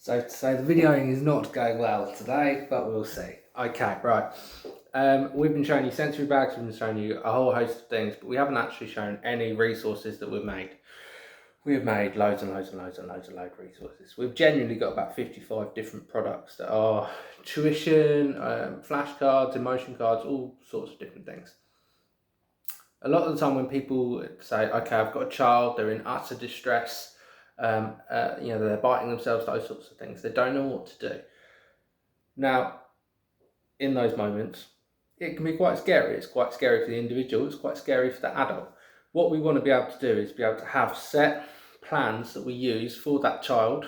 So to say the videoing is not going well today, but we'll see. Okay, right. We've been showing you sensory bags, we've been showing you a whole host of things, but we haven't actually shown any resources that we've made. We've made loads and loads of resources. We've genuinely got about 55 different products that are tuition, flashcards, emotion cards, all sorts of different things. A lot of the time when people say, okay, I've got a child, they're in utter distress, they're biting themselves, those sorts of things, they don't know what to do. Now, in those moments, it can be quite scary. It's quite scary for the individual, it's quite scary for the adult. What we want to be able to do is be able to have set plans that we use for that child,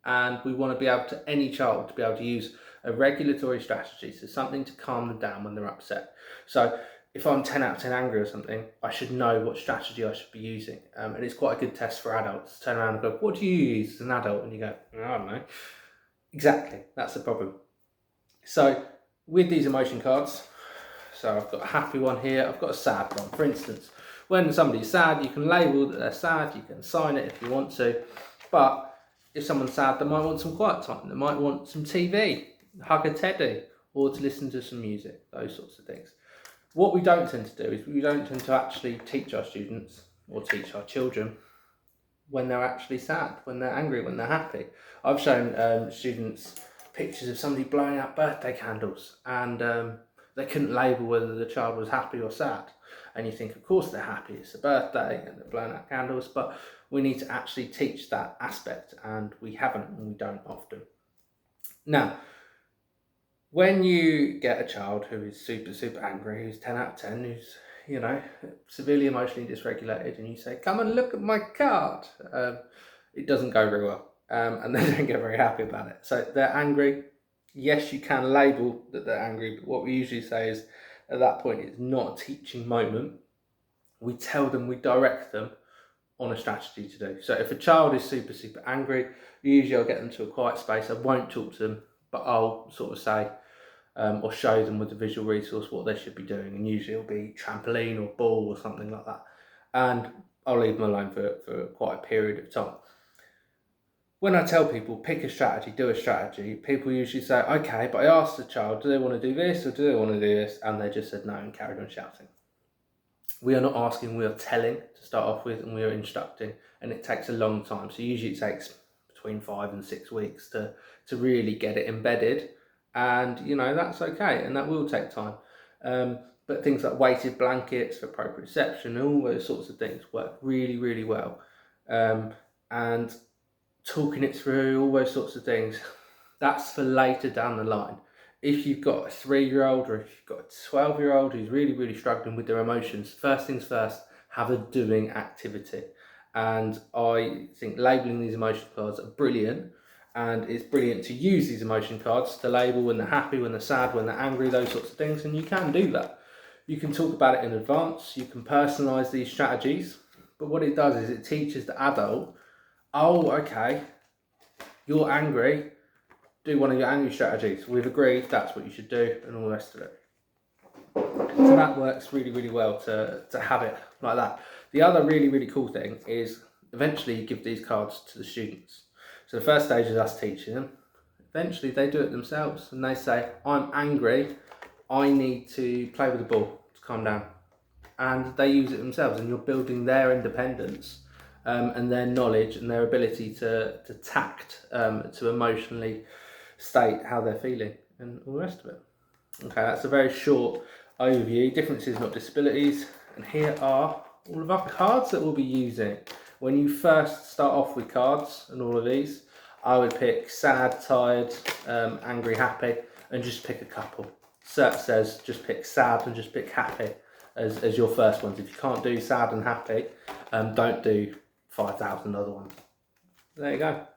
and we want to be able to, any child, to be able to use a regulatory strategy, so something to calm them down when they're upset. So if I'm 10 out of 10 angry or something, I should know what strategy I should be using. And it's quite a good test for adults to turn around and go, what do you use as an adult? And you go, I don't know. Exactly, that's the problem. So with these emotion cards, so I've got a happy one here, I've got a sad one. For instance, when somebody's sad, you can label that they're sad, you can sign it if you want to, but if someone's sad, they might want some quiet time, they might want some TV, hug a teddy, or to listen to some music, those sorts of things. What we don't tend to do is we don't tend to actually teach our students or teach our children when they're actually sad, when they're angry, when they're happy. I've shown students pictures of somebody blowing out birthday candles, and they couldn't label whether the child was happy or sad. And you think, of course they're happy, it's a birthday and they're blowing out candles, but we need to actually teach that aspect, and we haven't, and we don't often. Now, when you get a child who is super angry, who's 10 out of 10, who's, severely emotionally dysregulated, and you say, come and look at my card, it doesn't go very well, and they don't get very happy about it. So they're angry. Yes, you can label that they're angry, but what we usually say is, at that point, it's not a teaching moment. We tell them, we direct them on a strategy to do. So if a child is super angry, usually I'll get them to a quiet space. I won't talk to them, but I'll sort of say, or show them with a visual resource what they should be doing, and usually it'll be trampoline or ball or something like that, and I'll leave them alone for quite a period of time. When I tell people pick a strategy, do a strategy, people usually say, okay, but I asked the child, do they want to do this or do they want to do this, and they just said no and carried on shouting. We are not asking, we are telling to start off with, and we are instructing, and it takes a long time. So usually it takes between 5 and 6 weeks to really get it embedded. And that's okay, and that will take time, but things like weighted blankets for proprioception and all those sorts of things work really well, and talking it through, all those sorts of things, that's for later down the line. If you've got a 3-year-old or if you've got a 12-year-old who's really struggling with their emotions, first things first, have a doing activity. And I think labelling these emotion cards are brilliant. And it's brilliant to use these emotion cards to label when they're happy, when they're sad, when they're angry, those sorts of things. And you can do that. You can talk about it in advance. You can personalise these strategies. But what it does is it teaches the adult, oh, okay, you're angry. Do one of your angry strategies. We've agreed that's what you should do, and all the rest of it. So that works really well to have it like that. The other really cool thing is eventually you give these cards to the students. So the first stage is us teaching them. Eventually they do it themselves, and they say, I'm angry, I need to play with the ball to calm down. And they use it themselves, and you're building their independence and their knowledge and their ability to tact, to emotionally state how they're feeling and all the rest of it. Okay, that's a very short overview. Differences, not disabilities. And here are all of our cards that we'll be using. When you first start off with cards and all of these, I would pick sad, tired, angry, happy, and just pick a couple. Cert says just pick sad and just pick happy as your first ones. If you can't do sad and happy, don't do 5,000 other ones. There you go.